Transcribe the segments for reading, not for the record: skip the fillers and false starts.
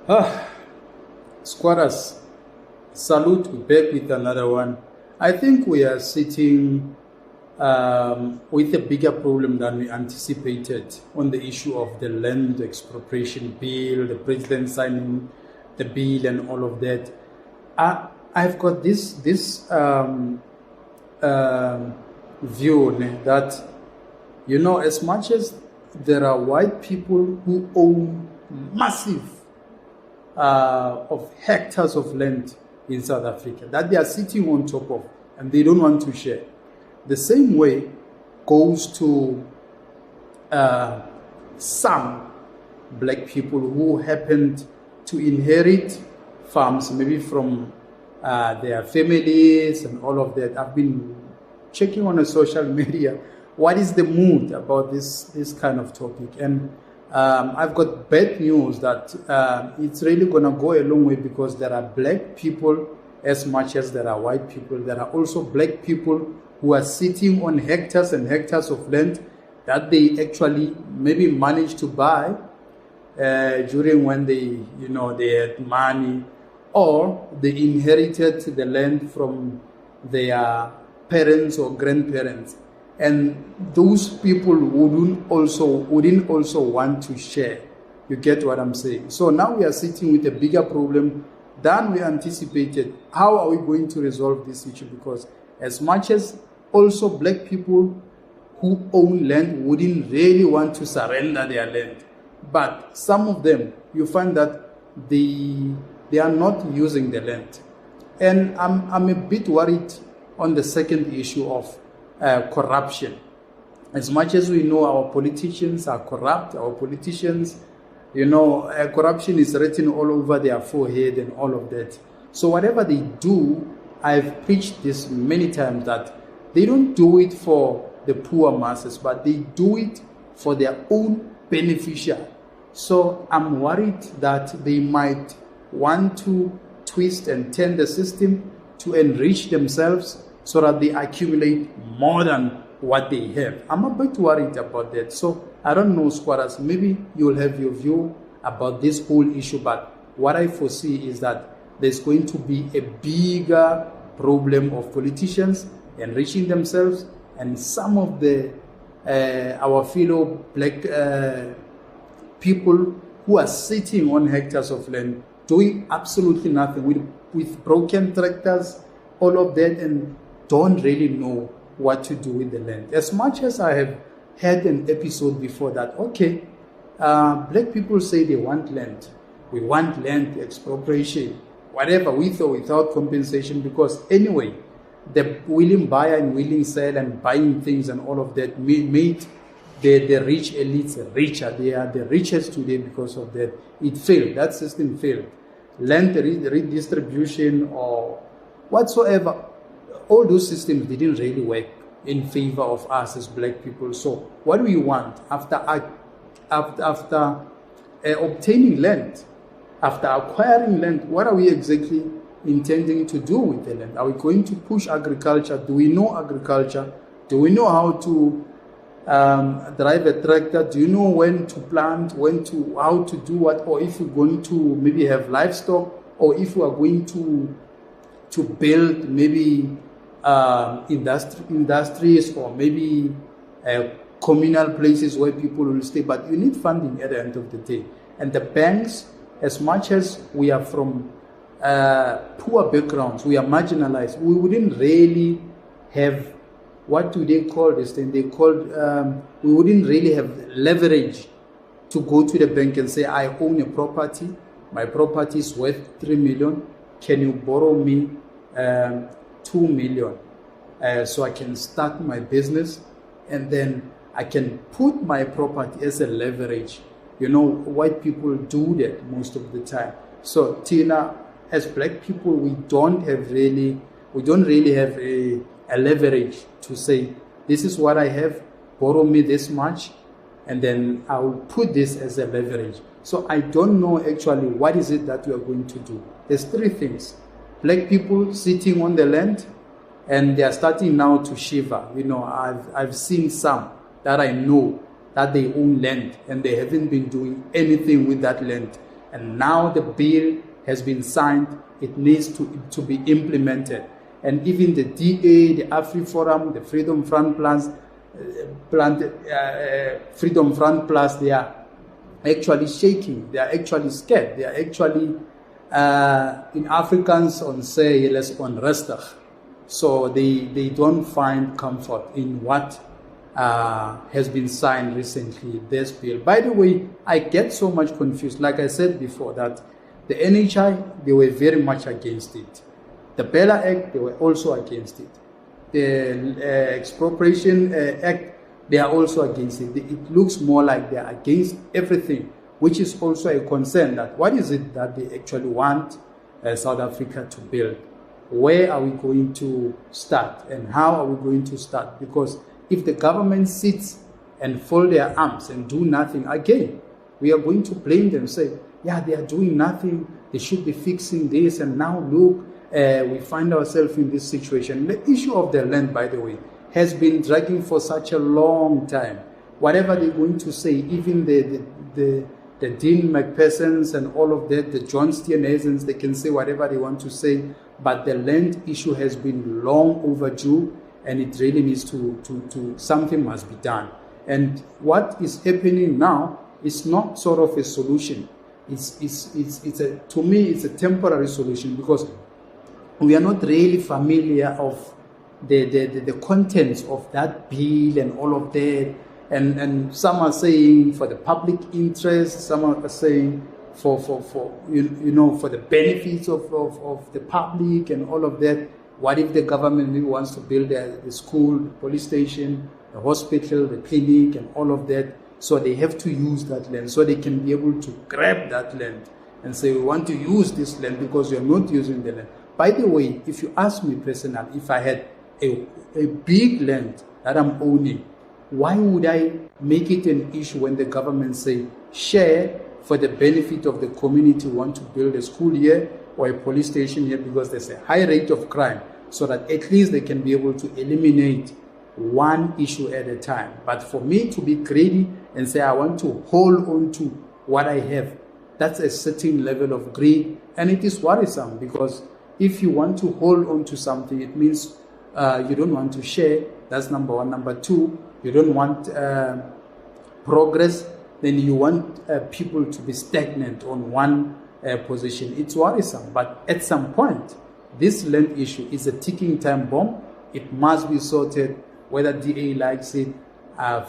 Ah, squatters, salute, we're back with another one. I think we are sitting with a bigger problem than we anticipated on the issue of the land expropriation bill, the president signing the bill, and all of that. I've got this view that, as much as there are white people who own massive of hectares of land in South Africa that they are sitting on top of and they don't want to share. The same way goes to some black people who happened to inherit farms, maybe from their families and all of that. I've been checking on the social media what is the mood about this kind of topic, and I've got bad news that it's really going to go a long way, because there are black people as much as there are white people. There are also black people who are sitting on hectares and hectares of land that they actually maybe managed to buy during when they had money, or they inherited the land from their parents or grandparents. And those people wouldn't also want to share. You get what I'm saying? So now we are sitting with a bigger problem than we anticipated. How are we going to resolve this issue? Because as much as also black people who own land wouldn't really want to surrender their land, but some of them, you find that they are not using the land. And I'm a bit worried on the second issue of corruption. As much as we know our politicians are corrupt, our politicians, corruption is written all over their forehead and all of that. So whatever they do, I've preached this many times, that they don't do it for the poor masses, but they do it for their own beneficial. So I'm worried that they might want to twist and turn the system to enrich themselves so that they accumulate more than what they have. I'm a bit worried about that. So I don't know, squatters, maybe you'll have your view about this whole issue, but what I foresee is that there's going to be a bigger problem of politicians enriching themselves, and some of our fellow black people who are sitting on hectares of land doing absolutely nothing with broken tractors, all of that, and don't really know what to do with the land. As much as I have had an episode before that, okay, black people say they want land. We want land expropriation, whatever, with or without compensation, because anyway, the willing buyer and willing sell and buying things and all of that made the rich elites richer. They are the richest today because of that. It failed. That system failed. Land redistribution or whatsoever, all those systems didn't really work in favor of us as black people. So what do we want after obtaining land, after acquiring land? What are we exactly intending to do with the land? Are we going to push agriculture? Do we know agriculture? Do we know how to drive a tractor? Do you know when to plant, how to do what? Or if we're going to maybe have livestock, or if we are going to build maybe industries, or maybe communal places where people will stay. But you need funding at the end of the day. And the banks, as much as we are from poor backgrounds, we are marginalized, we wouldn't really have, what do they call this thing? They called, we wouldn't really have leverage to go to the bank and say, I own a property, my property is worth 3 million, can you borrow me 2 million so I can start my business, and then I can put my property as a leverage. White people do that most of the time. So Tina, as black people, we don't really have a leverage to say, this is what I have, borrow me this much, and then I will put this as a leverage. So I don't know actually what is it that we are going to do. There's three things. Black people sitting on the land, and they are starting now to shiver. I've seen some that I know that they own land and they haven't been doing anything with that land. And now the bill has been signed. It needs to be implemented. And even the DA, the Afriforum, the Freedom Front Plus, they are actually shaking. They are actually scared. They are actually, in Afrikaans, on say, less onrustig. So they don't find comfort in what has been signed recently, this bill. By the way, I get so much confused. Like I said before, that the NHI, they were very much against it. The Bella Act, they were also against it. The Expropriation Act, they are also against it. It looks more like they are against everything, which is also a concern. That what is it that they actually want South Africa to build? Where are we going to start, and how are we going to start? Because if the government sits and fold their arms and do nothing, again, we are going to blame them, say, yeah, they are doing nothing, they should be fixing this, and now look, we find ourselves in this situation. The issue of the land, by the way, has been dragging for such a long time. Whatever they're going to say, even the Dean McPhersons and all of that, the John Steenhuisens, they can say whatever they want to say, but the land issue has been long overdue, and it really needs to something must be done. And what is happening now is not sort of a solution. To me, it's a temporary solution, because we are not really familiar of the contents of that bill and all of that. And some are saying for the public interest, some are saying for the benefits of the public and all of that. What if the government wants to build the school, the police station, the hospital, the clinic, and all of that? So they have to use that land, so they can be able to grab that land and say, we want to use this land because you're not using the land. By the way, if you ask me personally, if I had a big land that I'm owning, why would I make it an issue when the government say, share for the benefit of the community who want to build a school here or a police station here because there's a high rate of crime, so that at least they can be able to eliminate one issue at a time. But for me to be greedy and say I want to hold on to what I have, that's a certain level of greed, and it is worrisome, because if you want to hold on to something, it means you don't want to share. That's number one. Number two, you don't want progress. Then you want people to be stagnant on one position. It's worrisome. But at some point, this land issue is a ticking time bomb. It must be sorted, whether DA likes it,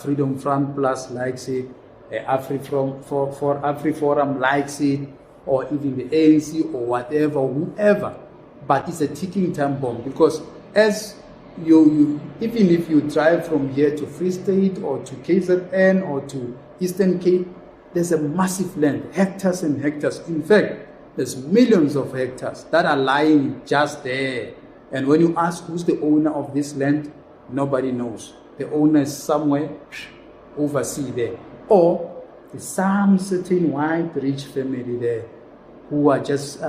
Freedom Front Plus likes it, Afriforum likes it, or even the ANC or whatever, whoever. But it's a ticking time bomb, because as you even if you drive from here to Free State or to KZN or to Eastern Cape, there's a massive land, hectares and hectares. In fact, there's millions of hectares that are lying just there. And when you ask who's the owner of this land, nobody knows. The owner is somewhere overseas there. Or some certain white rich family there who are just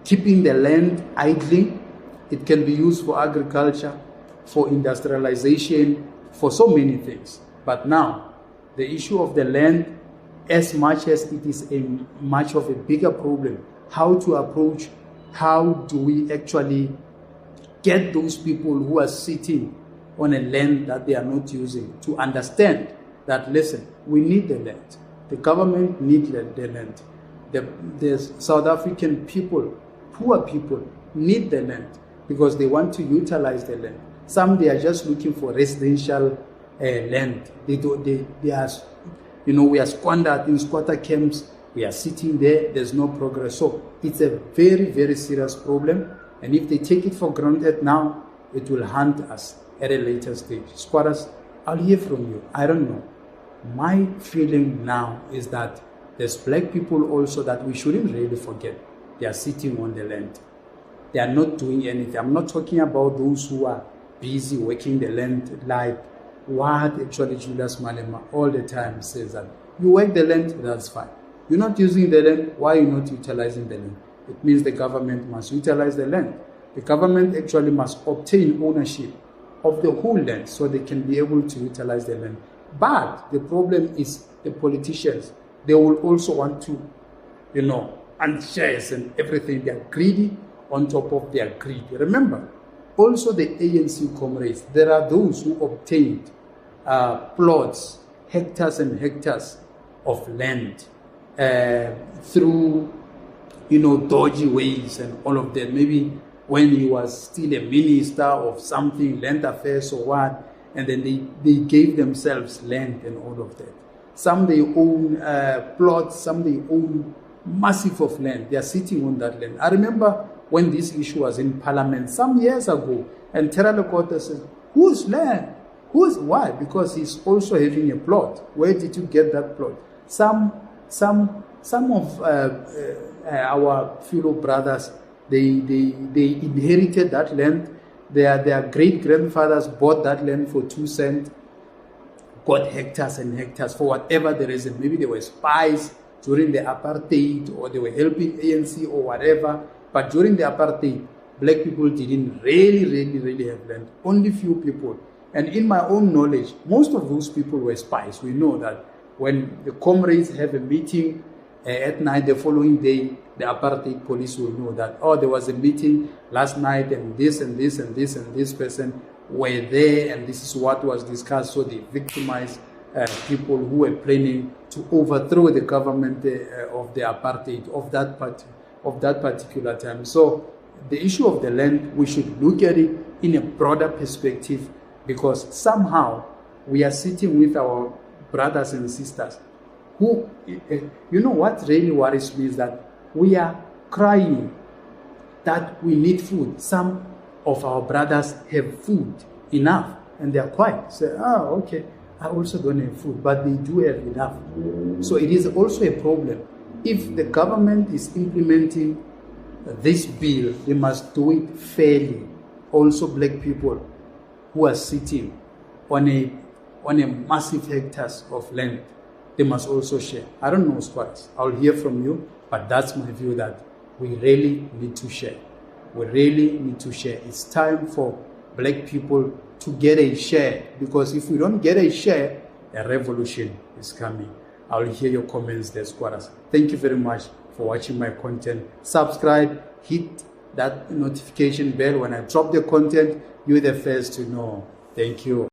keeping the land idling. It can be used for agriculture, for industrialization, for so many things. But now, the issue of the land, as much as it is much of a bigger problem, how to approach, how do we actually get those people who are sitting on a land that they are not using to understand that, listen, we need the land. The government needs the land. The South African people, poor people, need the land because they want to utilize the land. Some, they are just looking for residential land. They are, we are squandered in squatter camps. We are sitting there. There's no progress. So it's a very, very serious problem. And if they take it for granted now, it will haunt us at a later stage. Squatters, I'll hear from you. I don't know. My feeling now is that there's black people also that we shouldn't really forget. They are sitting on the land. They are not doing anything. I'm not talking about those who are busy working the land, like what actually Julius Malema all the time says, that you work the land, that's fine. You're not using the land, why are you not utilizing the land? It means the government must utilize the land. The government actually must obtain ownership of the whole land so they can be able to utilize the land. But the problem is the politicians. they will also want to, and shares and everything. They are greedy on top of their greed. Remember, also the ANC comrades, there are those who obtained plots, hectares and hectares of land through, dodgy ways and all of that. Maybe when he was still a minister of something, land affairs or what, and then they gave themselves land and all of that. Some they own plots, some they own massive of land. They are sitting on that land. I remember when this issue was in Parliament some years ago, and Terra Lekota said, whose land? Why? Because he's also having a plot. Where did you get that plot? Some of our fellow brothers, they inherited that land. Their great grandfathers bought that land for 2 cents, got hectares and hectares for whatever the reason. Maybe they were spies during the apartheid, or they were helping ANC or whatever. But during the apartheid, black people didn't really have land. Only few people. And in my own knowledge, most of those people were spies. We know that when the comrades have a meeting at night, the following day, the apartheid police will know that, there was a meeting last night, and this and this and this and this person were there, and this is what was discussed. So they victimized people who were planning to overthrow the government of the apartheid of that particular time. So the issue of the land, we should look at it in a broader perspective, because somehow we are sitting with our brothers and sisters who, what really worries me is that we are crying that we need food. Some of our brothers have food enough and they are quiet. Say, okay, I also don't have food, but they do have enough. So it is also a problem. If the government is implementing this bill, they must do it fairly. Also, black people who are sitting on a massive hectares of land, they must also share. I don't know, squatters. I'll hear from you, but that's my view, that we really need to share. We really need to share. It's time for black people to get a share, because if we don't get a share, a revolution is coming. I'll hear your comments there, squatters. Thank you very much for watching my content. Subscribe, hit that notification bell when I drop the content. You're the first to know. Thank you.